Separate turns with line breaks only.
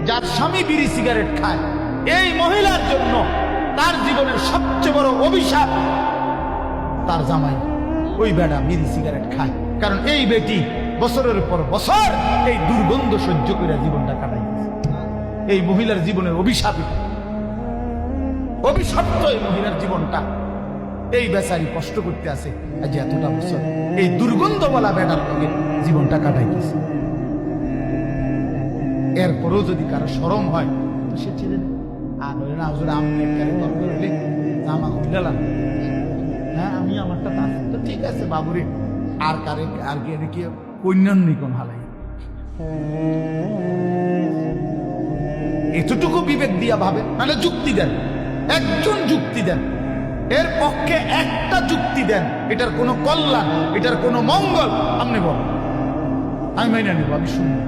যার স্বামী বিড়ি সিগারেট খায়, এই মহিলার জন্য তার জীবনের সবচেয়ে বড় অভিশাপ তার জামাই ওই বেড়া বিড়ি সিগারেট খায়। কারণ এই বেটি বছরের পর বছর এই দুর্গন্ধ সহ্য করে জীবনটা কাটাই। এই মহিলার জীবনের অভিশাপিত, অভিশপ্ত এই মহিলার জীবনটা। এই বেচারি কষ্ট করতে আছে আজ এতটা বছর এই দুর্গন্ধওয়ালা বেড়ার লগে জীবনটা কাটাইতেছে। এরপরেও যদি কারো শরম হয় তো সে ছেড়ে দেয়। আর বলে না হুজুর আমি একটা দরকার হলে জামা খুললাম, হ্যাঁ আমি আমারটা তা তো ঠিক আছে বাবুরে, আর কারে আর কে রেখে কন্যান নিকন হালাই। এতটুকু বিবেক দিয়া ভাবেন, নাহলে যুক্তি দেন, একজন যুক্তি দেন, এর পক্ষে একটা যুক্তি দেন, এটার কোনো কল্যাণ, এটার কোনো মঙ্গল আপনি বলেন, আমি মাইনে নেব, আমি শুনবো।